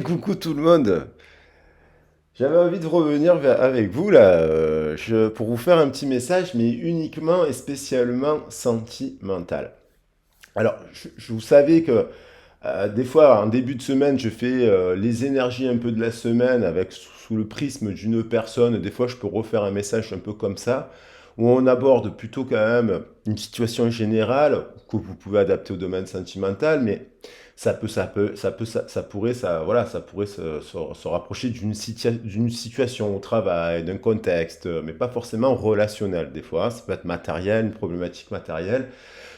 Coucou tout le monde. J'avais envie de revenir avec vous là, pour vous faire un petit message, mais uniquement et spécialement sentimental. Alors, vous savez que des fois, en début de semaine, je fais les énergies un peu de la semaine avec sous le prisme d'une personne. Des fois, je peux refaire un message un peu comme ça, où on aborde plutôt quand même une situation générale que vous pouvez adapter au domaine sentimental, mais ça pourrait, voilà, ça pourrait se rapprocher d'une situation au travail, d'un contexte, mais pas forcément relationnel. Des fois, ça peut être matériel, une problématique matérielle,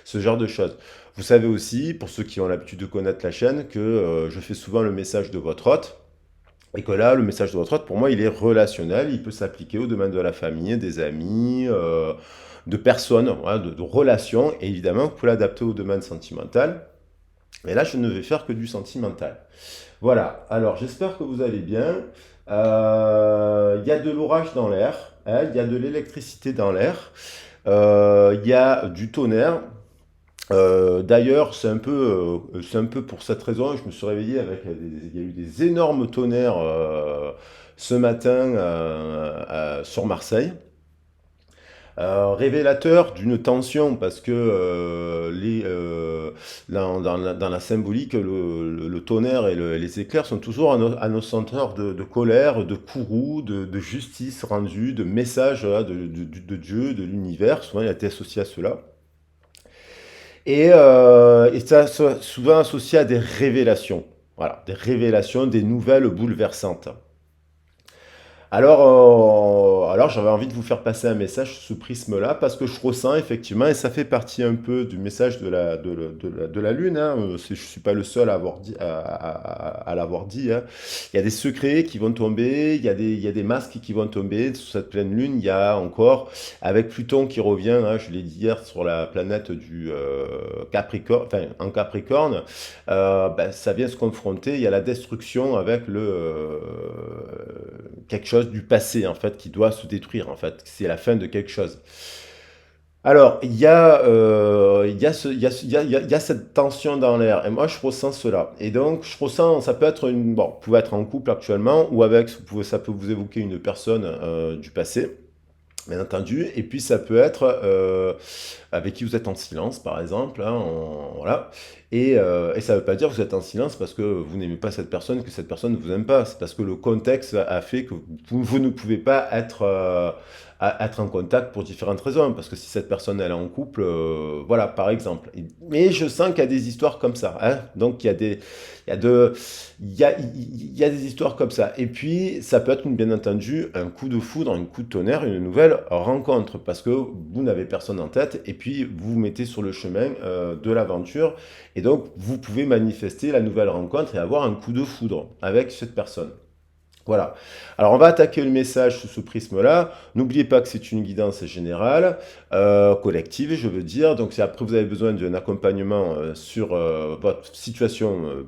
ce genre de choses. Vous savez aussi, pour ceux qui ont l'habitude de connaître la chaîne, que je fais souvent le message de votre hôte. Et que là, le message de votre hôte, pour moi, il est relationnel. Il peut s'appliquer au domaine de la famille, des amis, de personnes, voilà, de relations. Et évidemment, vous pouvez l'adapter au domaine sentimental. Et là, je ne vais faire que du sentimental. Voilà. Alors, j'espère que vous allez bien. Il y a de l'orage dans l'air. Hein, il y a de l'électricité dans l'air. Il y a du tonnerre. D'ailleurs, c'est un peu pour cette raison, je me suis réveillé avec il y a eu des énormes tonnerres ce matin sur Marseille. Révélateur d'une tension parce que dans la symbolique, le tonnerre et les éclairs sont toujours annonçateurs de colère, de courroux, de justice rendue, de message voilà, de Dieu, de l'univers. Souvent, il a été associé à cela. Et ça souvent associé à des révélations. Voilà, des révélations, des nouvelles bouleversantes. Alors j'avais envie de vous faire passer un message sous ce prisme-là parce que je ressens effectivement, et ça fait partie un peu du message de la Lune, hein, je ne suis pas le seul à, avoir dit, à l'avoir dit, hein. Il y a des secrets qui vont tomber, il y a des masques qui vont tomber sous cette pleine Lune. Il y a encore, avec Pluton qui revient, hein, je l'ai dit hier, sur la planète du Capricorne, enfin en Capricorne, ben, ça vient se confronter, il y a la destruction avec quelque chose du passé en fait qui doit se détruire en fait, c'est la fin de quelque chose. Alors, il y a cette tension dans l'air, et moi je ressens cela. Et donc, je ressens, ça peut être bon, vous pouvez être en couple actuellement, ou avec, ça peut vous évoquer une personne du passé, bien entendu. Et puis ça peut être avec qui vous êtes en silence, par exemple. Hein, voilà. Et ça ne veut pas dire que vous êtes en silence parce que vous n'aimez pas cette personne, que cette personne ne vous aime pas. C'est parce que le contexte a fait que vous ne pouvez pas être, être en contact pour différentes raisons. Parce que si cette personne elle est en couple, voilà, par exemple. Mais je sens qu'il y a des histoires comme ça. Hein. Donc il y a de, il y a des histoires comme ça. Et puis, ça peut être, bien entendu, un coup de foudre, un coup de tonnerre, une nouvelle rencontre, parce que vous n'avez personne en tête, et puis vous vous mettez sur le chemin de l'aventure, et donc vous pouvez manifester la nouvelle rencontre et avoir un coup de foudre avec cette personne. Voilà. Alors, on va attaquer le message sous ce prisme-là. N'oubliez pas que c'est une guidance générale, collective, je veux dire. Donc, si après vous avez besoin d'un accompagnement sur votre situation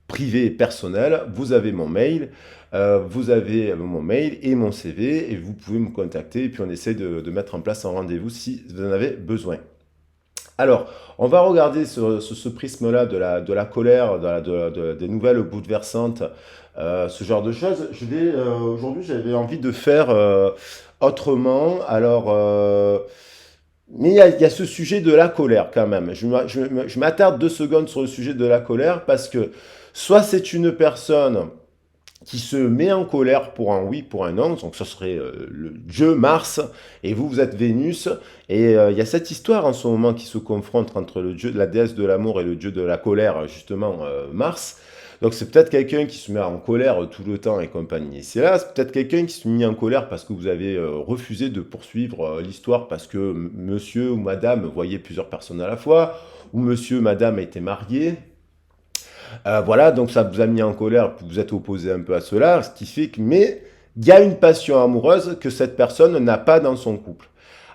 privée et personnelle, vous avez mon mail. Vous avez mon mail et mon CV et vous pouvez me contacter et puis on essaie de mettre en place un rendez-vous si vous en avez besoin. Alors, on va regarder ce prisme-là de la colère, des nouvelles bouleversantes, ce genre de choses. Aujourd'hui, j'avais envie de faire autrement. Alors, mais il y a ce sujet de la colère quand même. Je m'attarde 2 secondes sur le sujet de la colère parce que soit c'est une personne qui se met en colère pour un oui, pour un non, donc ce serait le dieu Mars, et vous êtes Vénus, et il y a cette histoire en ce moment qui se confronte entre le dieu, la déesse de l'amour et le dieu de la colère, justement Mars. Donc c'est peut-être quelqu'un qui se met en colère tout le temps et compagnie. Et c'est là, c'est peut-être quelqu'un qui se met en colère parce que vous avez refusé de poursuivre l'histoire parce que monsieur ou madame voyait plusieurs personnes à la fois, ou monsieur ou madame était marié, voilà, donc ça vous a mis en colère, vous êtes opposé un peu à cela, ce qui fait que, mais il y a une passion amoureuse que cette personne n'a pas dans son couple.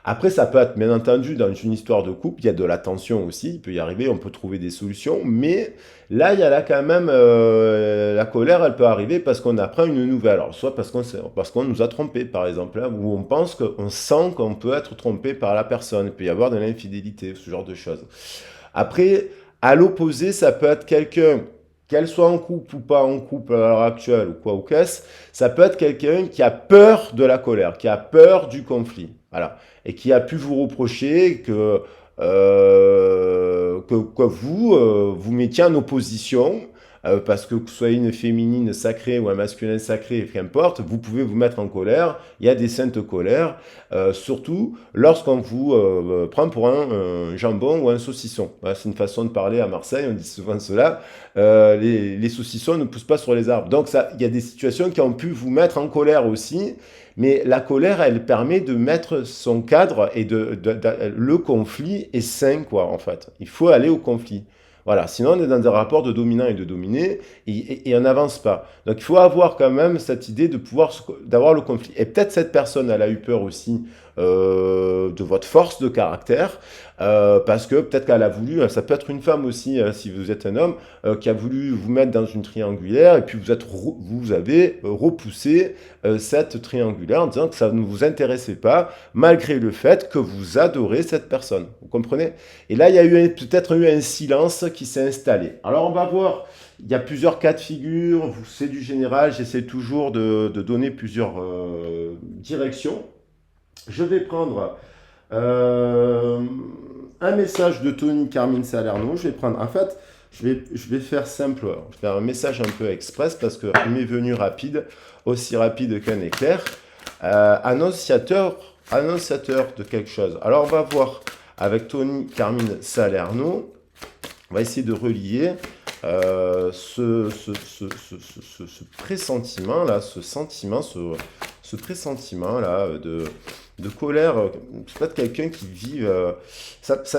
Après, ça peut être, bien entendu, dans une histoire de couple, il y a de la tension aussi, il peut y arriver, on peut trouver des solutions, mais là, il y a là quand même, la colère, elle peut arriver parce qu'on apprend une nouvelle. Alors, soit parce qu'on nous a trompé, par exemple, hein, ou on pense qu'on sent qu'on peut être trompé par la personne, il peut y avoir de l'infidélité, ce genre de choses. Après, à l'opposé, ça peut être quelqu'un. qu'elle soit en couple ou pas en couple à l'heure actuelle ou quoi ou qu'est-ce, ça peut être quelqu'un qui a peur de la colère, qui a peur du conflit, voilà, et qui a pu vous reprocher que vous vous mettiez en opposition. Parce que vous soyez une féminine sacrée ou un masculin sacré, qu'importe, vous pouvez vous mettre en colère. Il y a des saintes colères, surtout lorsqu'on vous prend pour un jambon ou un saucisson. Voilà, c'est une façon de parler à Marseille, on dit souvent cela. Les saucissons ne poussent pas sur les arbres. Donc ça, il y a des situations qui ont pu vous mettre en colère aussi, mais la colère, elle permet de mettre son cadre et le conflit est sain, quoi, en fait. Il faut aller au conflit. Voilà, sinon on est dans des rapports de dominant et de dominé et on n'avance pas. Donc il faut avoir quand même cette idée de pouvoir d'avoir le conflit. Et peut-être cette personne, elle a eu peur aussi de votre force de caractère, parce que peut-être qu'elle a voulu, ça peut être une femme aussi, si vous êtes un homme, qui a voulu vous mettre dans une triangulaire et puis vous avez repoussé cette triangulaire en disant que ça ne vous intéressait pas, malgré le fait que vous adorez cette personne. Vous comprenez? Et là, il y a eu peut-être eu un silence qui s'est installé. Alors on va voir. Il y a plusieurs cas de figure, c'est du général, j'essaie toujours de donner plusieurs directions. Je vais prendre euh, un message de Tony Carmine Salerno. Je vais prendre, en fait, je vais faire simple. Je vais faire un message un peu express parce qu'il m'est venu rapide, aussi rapide qu'un éclair. Annonciateur de quelque chose. Alors, on va voir avec Tony Carmine Salerno. On va essayer de relier ce pressentiment là, ce pressentiment là de colère. C'est peut-être quelqu'un qui vit.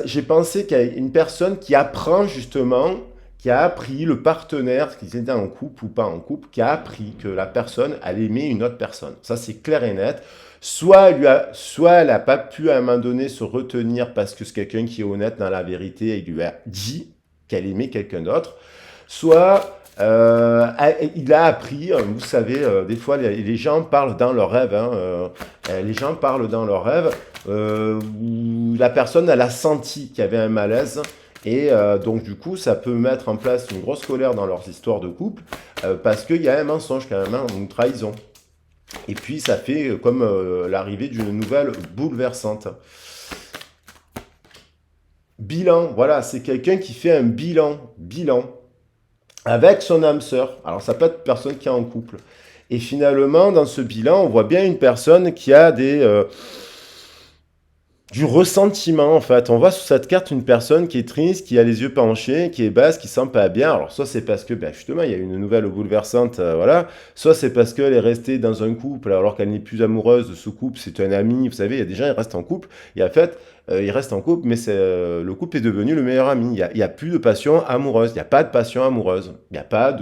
J'ai pensé qu'il y a une personne qui apprend justement, qui a appris le partenaire, qu'ils étaient en couple ou pas en couple, qui a appris que la personne allait aimer une autre personne. Ça c'est clair et net. Soit elle n'a pas pu à un moment donné se retenir parce que c'est quelqu'un qui est honnête dans la vérité et il lui a dit qu'elle aimait quelqu'un d'autre, soit il a appris, vous savez, des fois les gens parlent dans leurs rêves, hein, les gens parlent dans leurs rêves, où la personne elle a senti qu'il y avait un malaise, et donc du coup ça peut mettre en place une grosse colère dans leurs histoires de couple, parce qu'il y a un mensonge quand même, hein, une trahison. Et puis ça fait comme l'arrivée d'une nouvelle bouleversante. Bilan, voilà, c'est quelqu'un qui fait un bilan avec son âme sœur. Alors ça peut être une personne qui est en couple. Et finalement, dans ce bilan, on voit bien une personne qui a du ressentiment en fait. On voit sur cette carte une personne qui est triste, qui a les yeux penchés, qui est basse, qui sent pas bien. Alors soit c'est parce que justement il y a une nouvelle bouleversante, voilà. Soit c'est parce qu'elle est restée dans un couple alors qu'elle n'est plus amoureuse de ce couple. C'est un ami, vous savez, il y a des gens ils restent en couple et en fait ils restent en couple, mais le couple est devenu le meilleur ami. Il y a plus de passion amoureuse, il n'y a pas de passion amoureuse, il n'y a pas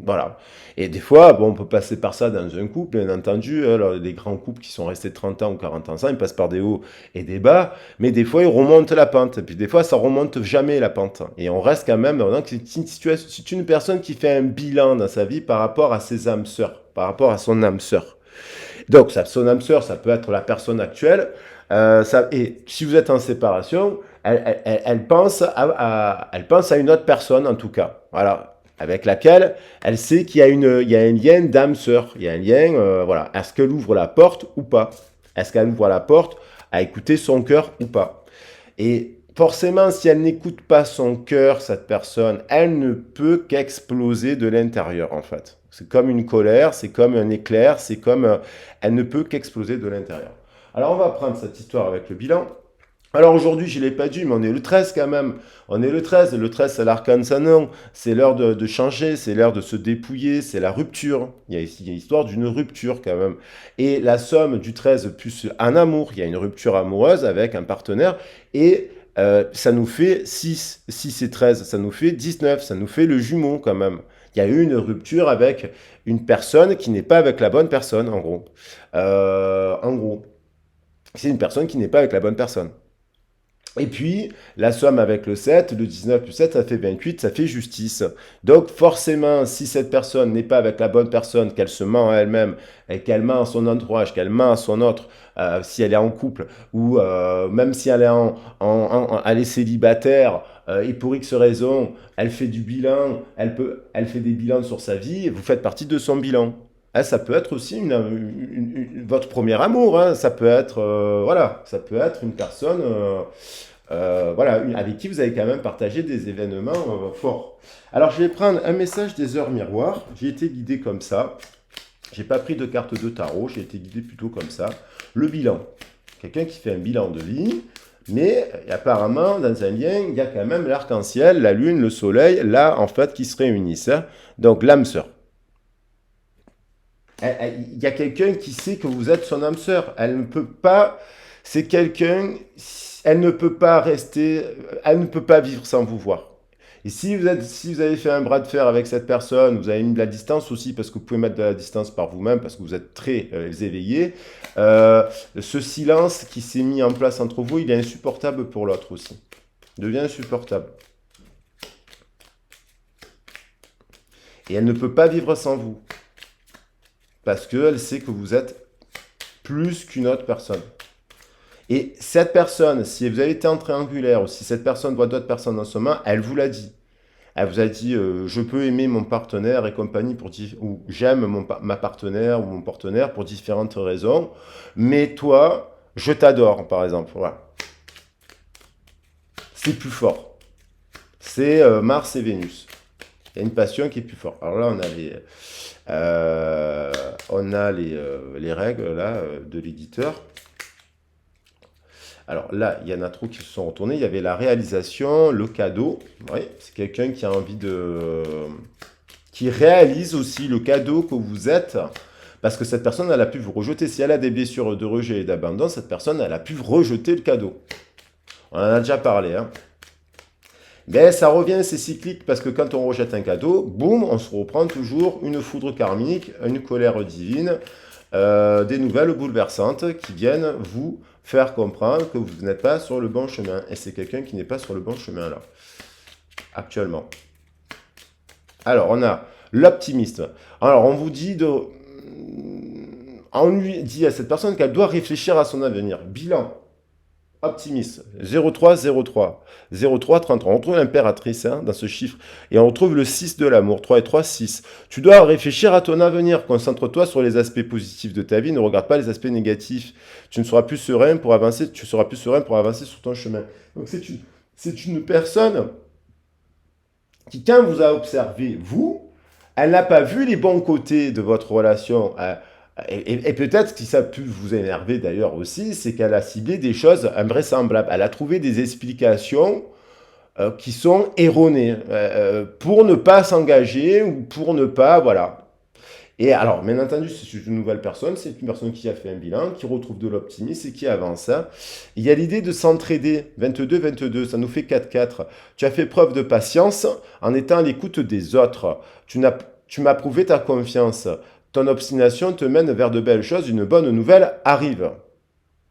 voilà. Et des fois, bon, on peut passer par ça dans un couple, bien entendu. Alors, des grands couples qui sont restés 30 ans ou 40 ans ensemble, ils passent par des hauts et des bas, mais des fois, ils remontent la pente. Et puis, des fois, ça remonte jamais la pente. Et on reste quand même, donc, c'est une personne qui fait un bilan dans sa vie par rapport à ses âmes sœurs, par rapport à son âme sœur. Donc, son âme sœur, ça peut être la personne actuelle. Et si vous êtes en séparation, elle pense elle pense à une autre personne, en tout cas. Voilà. Avec laquelle elle sait qu'il y a il y a un lien d'âme sœur. Il y a un lien, voilà. Est-ce qu'elle ouvre la porte ou pas? Est-ce qu'elle ouvre la porte à écouter son cœur ou pas? Et forcément, si elle n'écoute pas son cœur, cette personne, elle ne peut qu'exploser de l'intérieur, en fait. C'est comme une colère, c'est comme un éclair, c'est comme... elle ne peut qu'exploser de l'intérieur. Alors, on va prendre cette histoire avec le bilan. Alors aujourd'hui, je ne l'ai pas dit, mais on est le 13 quand même. On est le 13. Le 13, c'est l'arcane Sanon. C'est l'heure de changer, c'est l'heure de se dépouiller, c'est la rupture. Il y a ici l'histoire d'une rupture quand même. Et la somme du 13 plus un amour, il y a une rupture amoureuse avec un partenaire. Et ça nous fait 6. 6 et 13, ça nous fait 19. Ça nous fait le jumeau quand même. Il y a eu une rupture avec une personne qui n'est pas avec la bonne personne, en gros. En gros, c'est une personne qui n'est pas avec la bonne personne. Et puis, la somme avec le 7, le 19 plus 7, ça fait 28, ça fait justice. Donc, forcément, si cette personne n'est pas avec la bonne personne, qu'elle se ment à elle-même, et qu'elle ment à son entourage, qu'elle ment à son autre, si elle est en couple, ou même si elle est, elle est célibataire, et pour X raison, elle fait du bilan, elle fait des bilans sur sa vie, et vous faites partie de son bilan. Hein, ça peut être aussi votre premier amour, hein, ça peut être, voilà, ça peut être une personne voilà, avec qui vous avez quand même partagé des événements forts. Alors, je vais prendre un message des heures miroirs. J'ai été guidé comme ça. J'ai pas pris de carte de tarot, j'ai été guidé plutôt comme ça. Le bilan. Quelqu'un qui fait un bilan de vie, mais apparemment, dans un lien, il y a quand même l'arc-en-ciel, la lune, le soleil, là, en fait, qui se réunissent. Hein. Donc, l'âme sœur. Il y a quelqu'un qui sait que vous êtes son âme sœur. Elle ne peut pas. C'est quelqu'un. Elle ne peut pas rester. Elle ne peut pas vivre sans vous voir. Et si vous avez fait un bras de fer avec cette personne, vous avez mis de la distance aussi, parce que vous pouvez mettre de la distance par vous-même, parce que vous êtes très éveillé, ce silence qui s'est mis en place entre vous, il est insupportable pour l'autre aussi. Il devient insupportable. Et elle ne peut pas vivre sans vous. Parce qu'elle sait que vous êtes plus qu'une autre personne. Et cette personne, si vous avez été en triangulaire, ou si cette personne voit d'autres personnes en ce moment, elle vous l'a dit. Elle vous a dit, je peux aimer mon partenaire et compagnie, ou j'aime ma partenaire ou mon partenaire pour différentes raisons, mais toi, je t'adore, par exemple. Voilà. C'est plus fort. C'est Mars et Vénus. Il y a une passion qui est plus forte. Alors là, on a les règles là, de l'éditeur. Alors là, il y en a trop qui se sont retournés. Il y avait la réalisation, le cadeau. Oui, c'est quelqu'un qui a envie qui réalise aussi le cadeau que vous êtes. Parce que cette personne, elle a pu vous rejeter. Si elle a des blessures de rejet et d'abandon, cette personne, elle a pu rejeter le cadeau. On en a déjà parlé. Hein. Mais ça revient, c'est cyclique, parce que quand on rejette un cadeau, boum, on se reprend toujours une foudre karmique, une colère divine, des nouvelles bouleversantes qui viennent vous faire comprendre que vous n'êtes pas sur le bon chemin. Et c'est quelqu'un qui n'est pas sur le bon chemin là, actuellement. Alors, on a l'optimiste. Alors, on lui dit à cette personne qu'elle doit réfléchir à son avenir. Bilan. Optimiste, 03, 03, 03, 33. On retrouve l'impératrice hein, dans ce chiffre. Et on retrouve le 6 de l'amour, 3 et 3, 6. Tu dois réfléchir à ton avenir. Concentre-toi sur les aspects positifs de ta vie. Ne regarde pas les aspects négatifs. Tu seras plus serein pour avancer sur ton chemin. Donc c'est une personne qui, quand vous a observé, elle n'a pas vu les bons côtés de votre relation. Et peut-être que ça a pu vous énerver d'ailleurs aussi, c'est qu'elle a ciblé des choses invraisemblables. Elle a trouvé des explications qui sont erronées pour ne pas s'engager ou pour ne pas, voilà. Et alors, bien entendu, c'est une nouvelle personne, c'est une personne qui a fait un bilan, qui retrouve de l'optimisme et qui avance. Hein. Il y a l'idée de s'entraider, 22-22, ça nous fait 4-4. Tu as fait preuve de patience en étant à l'écoute des autres. Tu m'as prouvé ta confiance. Ton obstination te mène vers de belles choses, une bonne nouvelle arrive.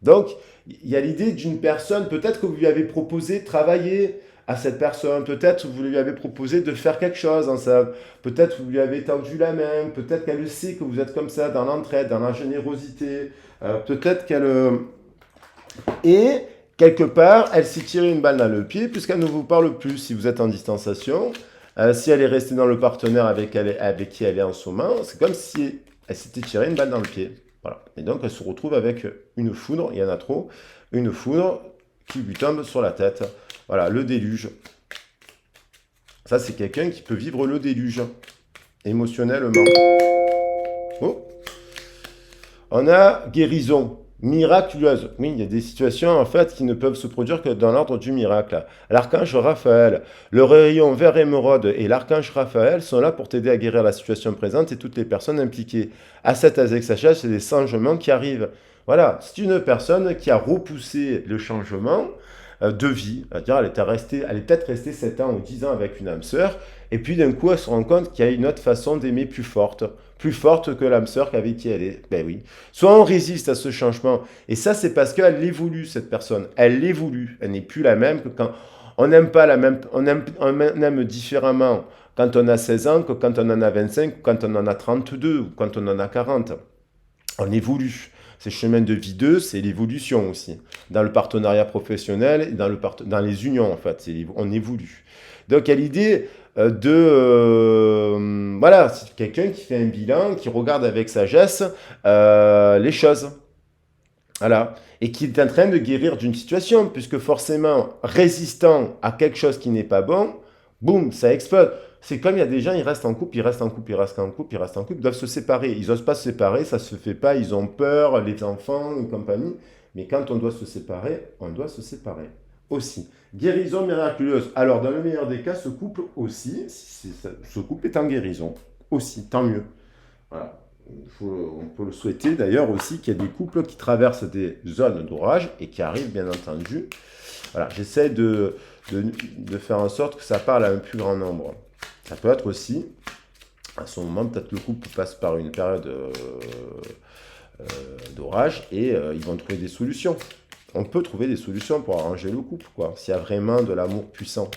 Donc, il y a l'idée d'une personne, peut-être que vous lui avez proposé de travailler à cette personne, peut-être que vous lui avez proposé de faire quelque chose ensemble, peut-être que vous lui avez tendu la main, peut-être qu'elle sait que vous êtes comme ça, dans l'entraide, dans la générosité, peut-être qu'elle... Et, quelque part, elle s'est tirée une balle dans le pied, puisqu'elle ne vous parle plus si vous êtes en distanciation. Si elle est restée dans le partenaire avec qui elle est en ce moment, c'est comme si elle s'était tirée une balle dans le pied. Voilà. Et donc, elle se retrouve avec une foudre, il y en a trop, une foudre qui lui tombe sur la tête. Voilà, le déluge. Ça, c'est quelqu'un qui peut vivre le déluge, émotionnellement. Oh. On a guérison. Miraculeuse. Oui, il y a des situations en fait qui ne peuvent se produire que dans l'ordre du miracle. L'archange Raphaël, le rayon vert émeraude et l'archange Raphaël sont là pour t'aider à guérir la situation présente et toutes les personnes impliquées. À cet Azexachage, c'est des changements qui arrivent. Voilà, c'est une personne qui a repoussé le changement de vie. C'est-à-dire, elle est peut-être restée 7 ans ou 10 ans avec une âme sœur, et puis d'un coup, elle se rend compte qu'il y a une autre façon d'aimer plus forte que l'âme sœur avec qui elle est. Ben oui. Soit on résiste à ce changement, et ça, c'est parce qu'elle évolue, cette personne. Elle évolue. Elle n'est plus la même que quand on n'aime pas la même. On aime différemment quand on a 16 ans que quand on en a 25, ou quand on en a 32, ou quand on en a 40. On évolue. C'est chemin de vie 2, c'est l'évolution aussi. Dans le partenariat professionnel et dans les unions, en fait, on évolue. Donc, il y a l'idée voilà, c'est quelqu'un qui fait un bilan, qui regarde avec sagesse les choses. Voilà. Et qui est en train de guérir d'une situation, puisque forcément, résistant à quelque chose qui n'est pas bon, boum, ça explose. C'est comme il y a des gens, ils restent en couple, ils restent en couple, ils restent en couple, ils restent en couple, ils doivent se séparer. Ils n'osent pas se séparer, ça se fait pas, ils ont peur, les enfants et compagnie. Mais quand on doit se séparer, on doit se séparer aussi. Guérison miraculeuse. Alors, dans le meilleur des cas, ce couple aussi, ce couple est en guérison aussi, tant mieux. Voilà. On peut le souhaiter d'ailleurs aussi qu'il y ait des couples qui traversent des zones d'orage et qui arrivent bien entendu. Voilà, j'essaie de faire en sorte que ça parle à un plus grand nombre. Ça peut être aussi, à ce moment, peut-être le couple passe par une période d'orage et ils vont trouver des solutions. On peut trouver des solutions pour arranger le couple, quoi, s'il y a vraiment de l'amour puissant.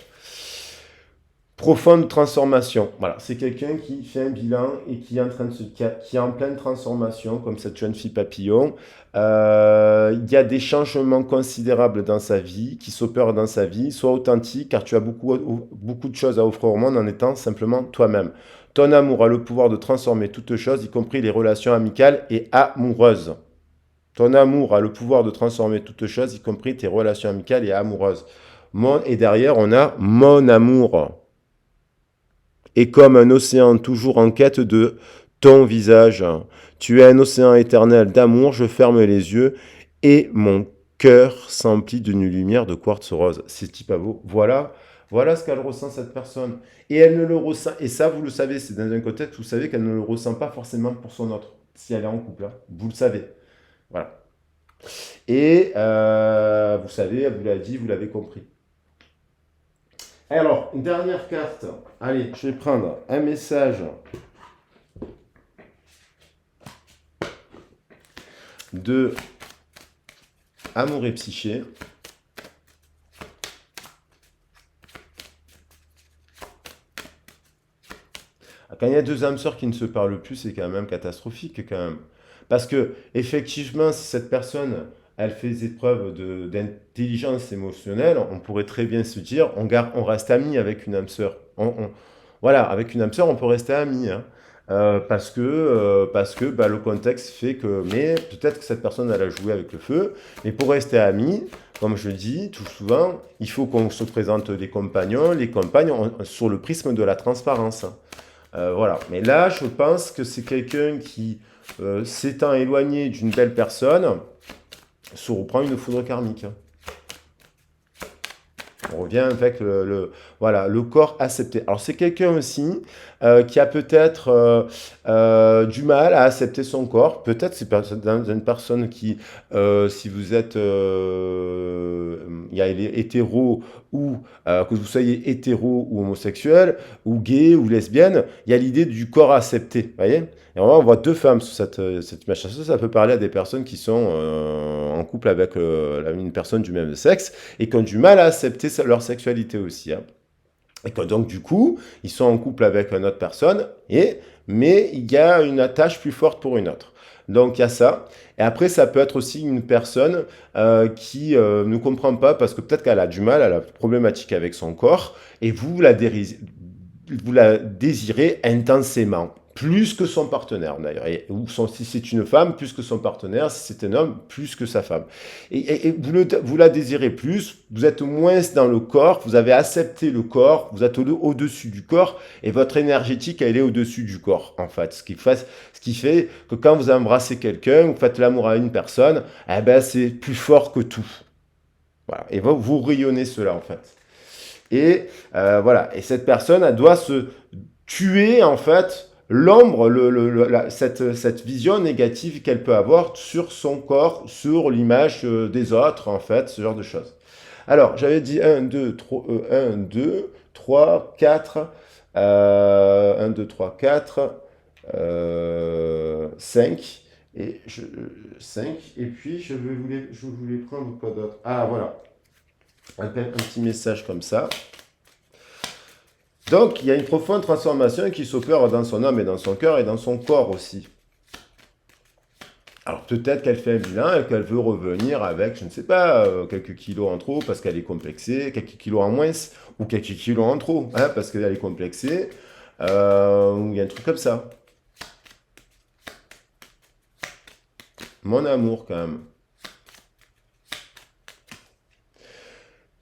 Profonde transformation. Voilà, c'est quelqu'un qui fait un bilan et qui est en pleine transformation, comme cette jeune fille papillon. Il y a des changements considérables dans sa vie, qui s'opèrent dans sa vie. Sois authentique, car tu as beaucoup de choses à offrir au monde en étant simplement toi-même. Ton amour a le pouvoir de transformer toutes choses, y compris les relations amicales et amoureuses. Ton amour a le pouvoir de transformer toutes choses, y compris tes relations amicales et amoureuses. Et derrière, on a mon amour. Et comme un océan toujours en quête de ton visage. Tu es un océan éternel d'amour, je ferme les yeux et mon cœur s'emplit d'une lumière de quartz rose. C'est type à vous. Voilà ce qu'elle ressent, cette personne. Et elle ne le ressent, et ça vous le savez, c'est dans un contexte où vous savez qu'elle ne le ressent pas forcément pour son autre, si elle est en couple. Hein. Vous le savez. Voilà. Et vous savez, elle vous l'a dit, vous l'avez compris. Alors, une dernière carte. Allez, je vais prendre un message de Amour et Psyché. Quand il y a deux âmes sœurs qui ne se parlent plus, c'est quand même catastrophique, quand même. Parce que, effectivement, si cette personne, elle fait des preuves d'intelligence émotionnelle, on pourrait très bien se dire, on reste amis avec une âme sœur. Voilà, avec une âme sœur, on peut rester amis. Hein. Parce que bah, le contexte fait que... Mais peut-être que cette personne, elle a joué avec le feu. Mais pour rester amis, comme je dis tout souvent, il faut qu'on se présente des compagnons, les compagnes, sur le prisme de la transparence. Voilà. Mais là, je pense que c'est quelqu'un qui, s'étant éloigné d'une belle personne, se reprend une foudre karmique. On revient avec voilà, le corps accepté. Alors, c'est quelqu'un aussi qui a peut-être du mal à accepter son corps. Peut-être c'est une personne qui, si vous êtes hétéro ou que vous soyez hétéro ou homosexuel ou gay ou lesbienne, il y a l'idée du corps accepté. Vous voyez? Et on voit deux femmes sur cette image. Ça peut parler à des personnes qui sont en couple avec une personne du même sexe et qui ont du mal à accepter leur sexualité aussi. Hein. Et que donc, du coup, ils sont en couple avec une autre personne, mais il y a une attache plus forte pour une autre. Donc, il y a ça. Et après, ça peut être aussi une personne qui ne comprend pas parce que peut-être qu'elle a du mal, elle a une problématique avec son corps, et vous la désirez intensément. Plus que son partenaire d'ailleurs, si c'est une femme, plus que son partenaire, si c'est un homme, plus que sa femme. Et vous la désirez plus, vous êtes moins dans le corps, vous avez accepté le corps, vous êtes au-dessus du corps, et votre énergétique, elle est au-dessus du corps, en fait. Ce qui fait que quand vous embrassez quelqu'un, vous faites l'amour à une personne, eh ben c'est plus fort que tout. Voilà. Et vous rayonnez cela, en fait. Et voilà. Et cette personne, elle doit se tuer, en fait, l'ombre, cette vision négative qu'elle peut avoir sur son corps, sur l'image des autres, en fait, ce genre de choses. Alors, j'avais dit 1, 2, 3, 4, 1, 2, 3, 4, 5, et 5, et puis je voulais prendre quoi d'autre? Ah, voilà, un petit message comme ça. Donc, il y a une profonde transformation qui s'opère dans son âme et dans son cœur et dans son corps aussi. Alors peut-être qu'elle fait un bilan et qu'elle veut revenir avec, je ne sais pas, quelques kilos en trop parce qu'elle est complexée, quelques kilos en moins ou quelques kilos en trop hein, parce qu'elle est complexée, ou il y a un truc comme ça. Mon amour quand même.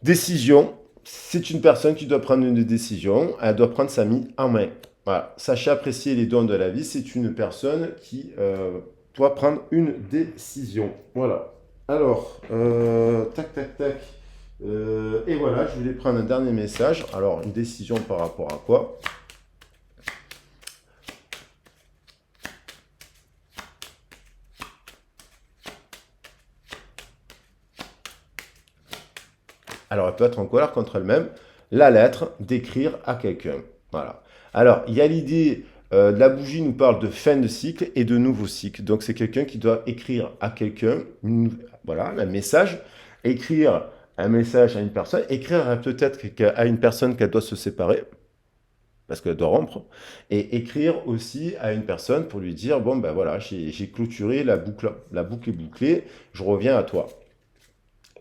Décision. C'est une personne qui doit prendre une décision. Elle doit prendre sa vie en main. Voilà. Sachez apprécier les dons de la vie. C'est une personne qui doit prendre une décision. Voilà. Alors, tac, tac, tac. Et voilà, je voulais prendre un dernier message. Alors, une décision par rapport à quoi? Alors, elle peut être en colère contre elle-même. La lettre, d'écrire à quelqu'un. Voilà. Alors, il y a l'idée, de la bougie nous parle de fin de cycle et de nouveau cycle. Donc, c'est quelqu'un qui doit écrire à quelqu'un, voilà, un message, écrire un message à une personne, écrire peut-être à une personne qu'elle doit se séparer, parce qu'elle doit rompre, et écrire aussi à une personne pour lui dire, bon, ben voilà, j'ai clôturé la boucle est bouclée, je reviens à toi.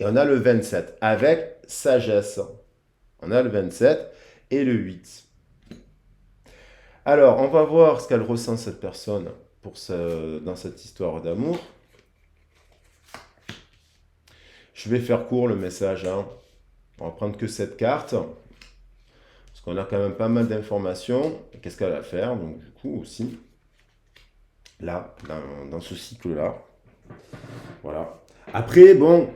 Et on a le 27 avec sagesse. On a le 27 et le 8. Alors, on va voir ce qu'elle ressent cette personne dans cette histoire d'amour. Je vais faire court le message. Hein. On va prendre que cette carte. Parce qu'on a quand même pas mal d'informations. Qu'est-ce qu'elle va faire? Donc, du coup, aussi, là, dans ce cycle-là. Voilà. Après, bon,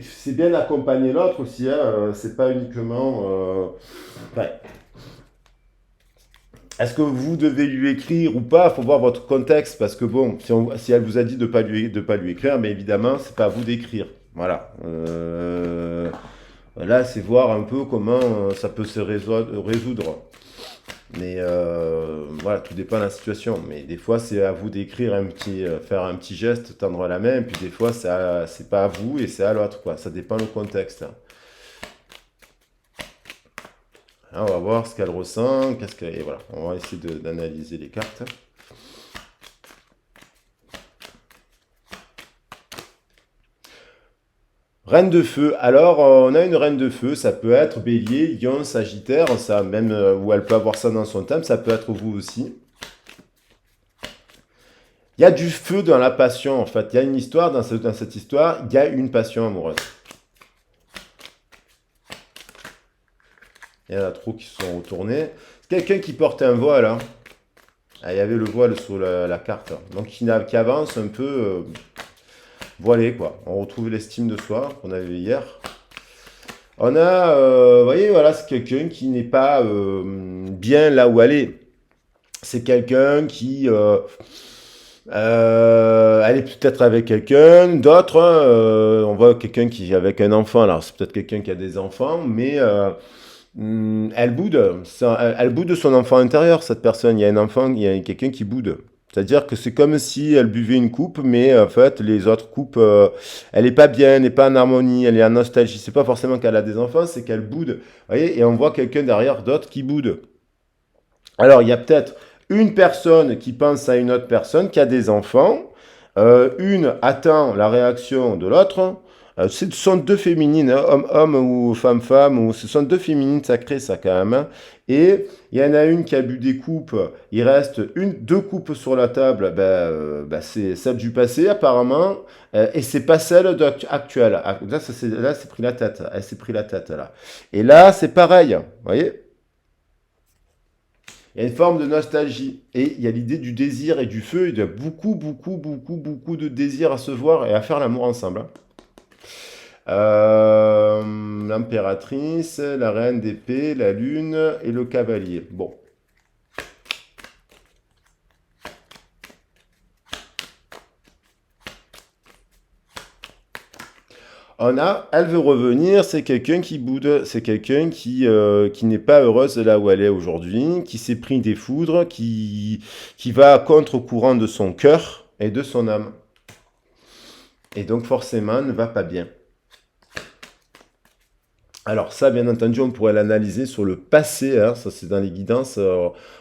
c'est bien d'accompagner l'autre aussi. Hein, c'est pas uniquement. Ouais. Est-ce que vous devez lui écrire ou pas? Il faut voir votre contexte parce que bon, si elle vous a dit de pas lui écrire, mais évidemment, c'est pas à vous d'écrire. Voilà. Là, c'est voir un peu comment ça peut se résoudre. Mais voilà, tout dépend de la situation. Mais des fois, c'est à vous d'écrire faire un petit geste, tendre la main. Puis des fois, c'est pas à vous et c'est à l'autre, quoi. Ça dépend du contexte. Hein, on va voir ce qu'elle ressent, et voilà, on va essayer d'analyser les cartes. Reine de feu. Alors, on a une reine de feu. Ça peut être Bélier, Lion, Sagittaire. Ça, même où elle peut avoir ça dans son thème, ça peut être vous aussi. Il y a du feu dans la passion, en fait. Il y a une histoire, dans cette histoire, il y a une passion amoureuse. Il y en a trop qui se sont retournés. C'est quelqu'un qui porte un voile. Hein. Ah, il y avait le voile sur la carte. Donc, qui avance un peu voilé, quoi. On retrouve l'estime de soi qu'on avait hier. On a, vous voyez, voilà, c'est quelqu'un qui n'est pas bien là où elle est. C'est quelqu'un qui... elle est peut-être avec quelqu'un d'autre. Hein, on voit quelqu'un qui est avec un enfant. Alors, c'est peut-être quelqu'un qui a des enfants, mais... elle boude, elle boude son enfant intérieur, cette personne. Il y a un enfant, il y a quelqu'un qui boude. C'est-à-dire que c'est comme si elle buvait une coupe, mais en fait, les autres coupes, elle n'est pas bien, elle n'est pas en harmonie, elle est en nostalgie. C'est pas forcément qu'elle a des enfants, c'est qu'elle boude. Vous voyez, et on voit quelqu'un derrière d'autres qui boude. Alors, il y a peut-être une personne qui pense à une autre personne qui a des enfants. Une attend la réaction de l'autre. Ce sont deux féminines, hein, homme-homme ou femme-femme, ou ce sont deux féminines sacrées, ça quand même. Hein. Et il y en a une qui a bu des coupes, il reste deux coupes sur la table, c'est celle du passé apparemment, et c'est pas celle actuelle. Là, c'est pris la tête, elle s'est pris la tête là. Et là, c'est pareil, vous voyez? Il y a une forme de nostalgie. Et il y a l'idée du désir et du feu. Il y a beaucoup, beaucoup, beaucoup, beaucoup de désir à se voir et à faire l'amour ensemble. Hein. L'impératrice, la reine d'épée, la lune et le cavalier. Bon. Elle veut revenir, c'est quelqu'un qui boude, c'est quelqu'un qui n'est pas heureuse là où elle est aujourd'hui, qui s'est pris des foudres, qui va à contre-courant de son cœur et de son âme. Et donc forcément ne va pas bien. Alors ça, bien entendu, on pourrait l'analyser sur le passé, hein, ça c'est dans les guidances,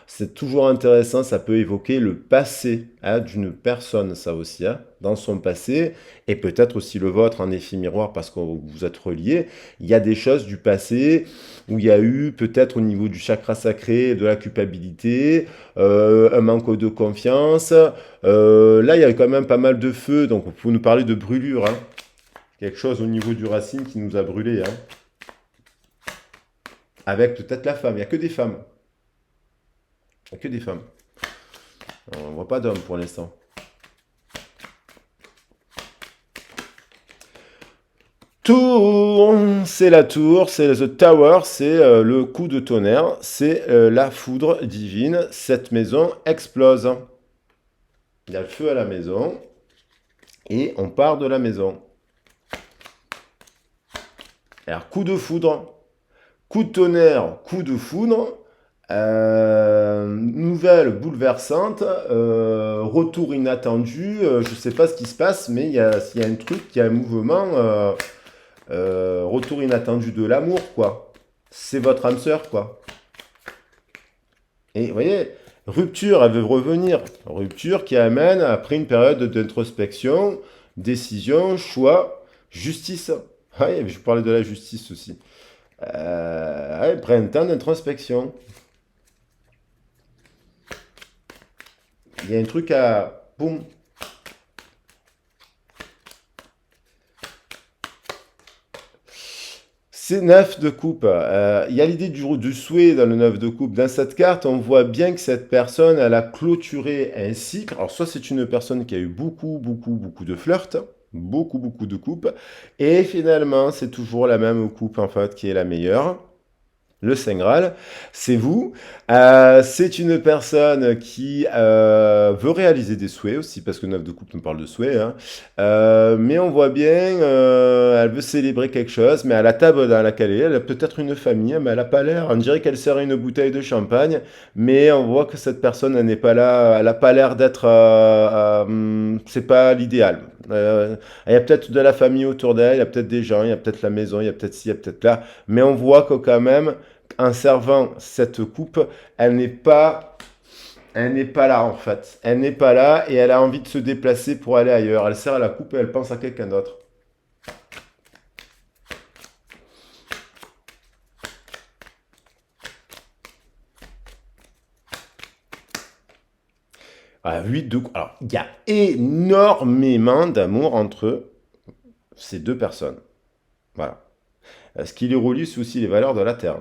c'est toujours intéressant, ça peut évoquer le passé hein, d'une personne, ça aussi, hein, dans son passé, et peut-être aussi le vôtre en effet miroir parce que vous êtes reliés. Il y a des choses du passé où il y a eu peut-être au niveau du chakra sacré de la culpabilité, un manque de confiance. Là, il y a quand même pas mal de feu, donc vous pouvez nous parler de brûlure, hein. Quelque chose au niveau du racine qui nous a brûlé, hein. Avec peut-être la femme. Il n'y a que des femmes. Il n'y a que des femmes. On ne voit pas d'hommes pour l'instant. Tour, c'est la tour, c'est the tower, c'est le coup de tonnerre, c'est la foudre divine. Cette maison explose. Il y a le feu à la maison et on part de la maison. Alors, coup de foudre, coup de tonnerre, coup de foudre. Nouvelle bouleversante, retour inattendu, je ne sais pas ce qui se passe, mais il y a un truc, il y a un mouvement, retour inattendu de l'amour, quoi. C'est votre âme sœur, quoi. Et vous voyez, rupture, elle veut revenir. Rupture qui amène, après une période d'introspection, décision, choix, justice. Ouais, je parlais de la justice aussi. Ouais, printemps d'introspection. Il y a un truc à... Boum. C'est 9 de coupe. Il y a l'idée du souhait dans le 9 de coupe. Dans cette carte, on voit bien que cette personne, elle a clôturé un cycle. Alors, soit c'est une personne qui a eu beaucoup, beaucoup, beaucoup de flirts, beaucoup, beaucoup de coupes. Et finalement, c'est toujours la même coupe, en fait, qui est la meilleure. Le Saint Graal, c'est vous. C'est une personne qui veut réaliser des souhaits aussi, parce que 9 de coupe nous parle de souhaits, hein. Mais on voit bien, elle veut célébrer quelque chose, mais à la table dans laquelle elle a peut-être une famille, mais elle n'a pas l'air. On dirait qu'elle sert une bouteille de champagne, mais on voit que cette personne, elle n'est pas là, elle n'a pas l'air d'être. C'est pas l'idéal. Il y a peut-être de la famille autour d'elle, il y a peut-être des gens, il y a peut-être la maison, il y a peut-être ci, il y a peut-être là, mais on voit que quand même en servant cette coupe, elle n'est pas là en fait. Elle n'est pas là et elle a envie de se déplacer pour aller ailleurs. Elle sert à la coupe et elle pense à quelqu'un d'autre. Ah, 8 de coupe. Alors, il y a énormément d'amour entre ces deux personnes. Voilà. Ce qui les relie, c'est aussi les valeurs de la Terre.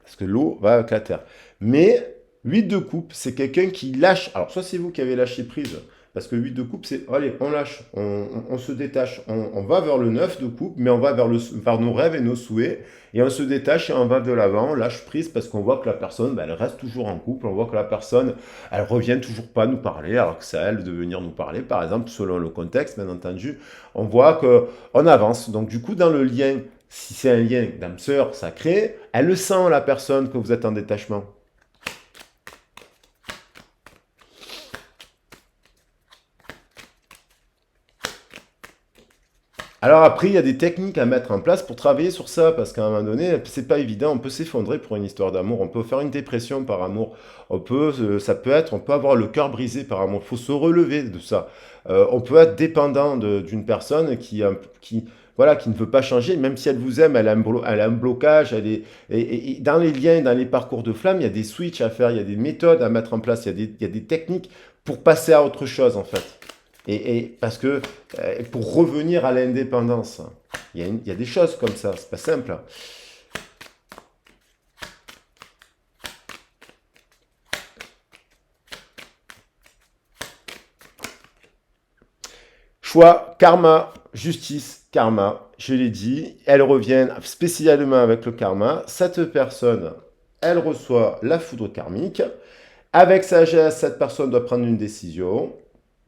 Parce que l'eau va avec la terre. Mais 8 de coupe, c'est quelqu'un qui lâche. Alors, soit c'est vous qui avez lâché prise, parce que 8 de coupe, c'est allez, on lâche, on se détache, on va vers le 9 de coupe, mais on va vers nos rêves et nos souhaits, et on se détache et on va de l'avant, on lâche prise parce qu'on voit que la personne, elle reste toujours en couple, on voit que la personne, elle revient toujours pas nous parler, alors que c'est à elle de venir nous parler, par exemple, selon le contexte, bien entendu, on voit qu'on avance. Donc, du coup, dans le lien si c'est un lien d'âme sœur sacré, elle le sent, la personne, que vous êtes en détachement. Alors après, il y a des techniques à mettre en place pour travailler sur ça, parce qu'à un moment donné, c'est pas évident, on peut s'effondrer pour une histoire d'amour, on peut faire une dépression par amour, on peut avoir le cœur brisé par amour, il faut se relever de ça. On peut être dépendant d'une personne voilà, qui ne veut pas changer, même si elle vous aime, elle a un blocage, et dans les liens, dans les parcours de flamme, il y a des switches à faire, il y a des méthodes à mettre en place, il y a des techniques pour passer à autre chose en fait. Et parce que pour revenir à l'indépendance, il y a des choses comme ça, c'est pas simple. Choix, karma, justice, karma, je l'ai dit, elles reviennent spécialement avec le karma. Cette personne, elle reçoit la foudre karmique. Avec sagesse, cette personne doit prendre une décision,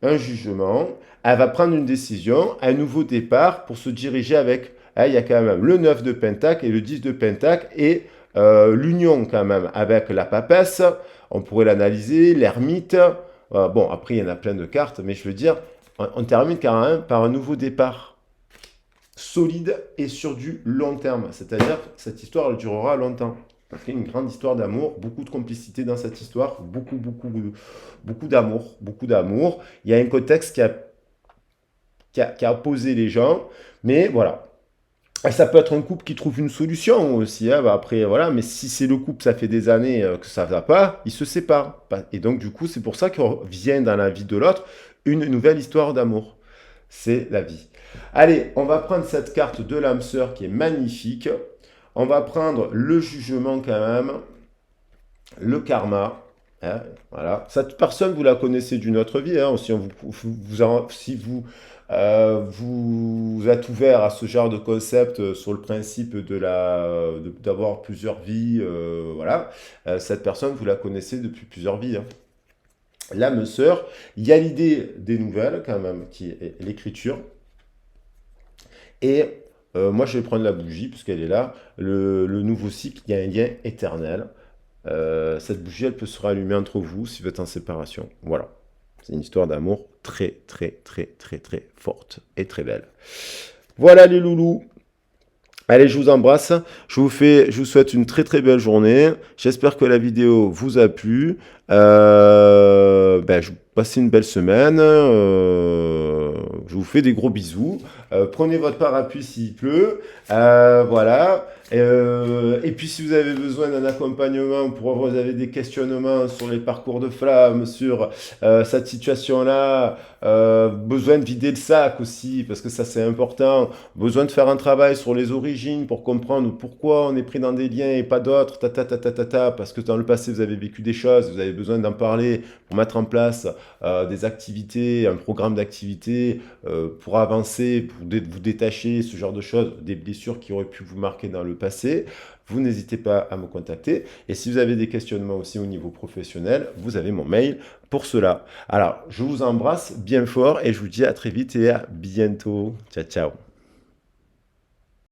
un jugement. Elle va prendre une décision, un nouveau départ pour se diriger avec. Il y a quand même le 9 de Pentacle et le 10 de Pentacle et l'union quand même avec la papesse. On pourrait l'analyser, l'ermite. Bon, après, il y en a plein de cartes, mais je veux dire, on termine quand même par un nouveau départ. solide et sur du long terme. C'est-à-dire que cette histoire, elle durera longtemps. Parce qu'il y a une grande histoire d'amour, beaucoup de complicité dans cette histoire, beaucoup d'amour, beaucoup d'amour. Il y a un contexte qui a opposé les gens, mais voilà. Et ça peut être un couple qui trouve une solution aussi, hein. Bah, après, voilà, mais si c'est le couple, ça fait des années que ça ne va pas, ils se séparent. Et donc, du coup, c'est pour ça qu'on vient dans la vie de l'autre une nouvelle histoire d'amour. C'est la vie. Allez, on va prendre cette carte de l'âme sœur qui est magnifique. On va prendre le jugement quand même, le karma. Hein, voilà. Cette personne, vous la connaissez d'une autre vie. Hein, si, si vous êtes ouvert à ce genre de concept sur le principe d'avoir plusieurs vies, voilà. Cette personne, vous la connaissez depuis plusieurs vies. Hein. L'âme sœur, il y a l'idée des nouvelles quand même, qui est l'écriture. Et moi, je vais prendre la bougie, puisqu'elle est là. Le nouveau cycle, il y a un lien éternel. Cette bougie, elle peut se rallumer entre vous si vous êtes en séparation. Voilà. C'est une histoire d'amour très, très, très, très, très forte et très belle. Voilà les loulous. Allez, je vous embrasse. Je vous souhaite une très très belle journée. J'espère que la vidéo vous a plu. Je vous passe une belle semaine. Je vous fais des gros bisous. Prenez votre parapluie s'il pleut. Voilà. Et puis si vous avez besoin d'un accompagnement, vous avez des questionnements sur les parcours de flammes, sur cette situation-là, besoin de vider le sac aussi, parce que ça c'est important, besoin de faire un travail sur les origines pour comprendre pourquoi on est pris dans des liens et pas d'autres, parce que dans le passé vous avez vécu des choses, vous avez besoin d'en parler pour mettre en place des activités, un programme d'activités pour avancer, pour vous détacher, ce genre de choses, des blessures qui auraient pu vous marquer dans le passé. Vous n'hésitez pas à me contacter. Et si vous avez des questionnements aussi au niveau professionnel, vous avez mon mail pour cela. Alors, je vous embrasse bien fort et je vous dis à très vite et à bientôt. Ciao, ciao.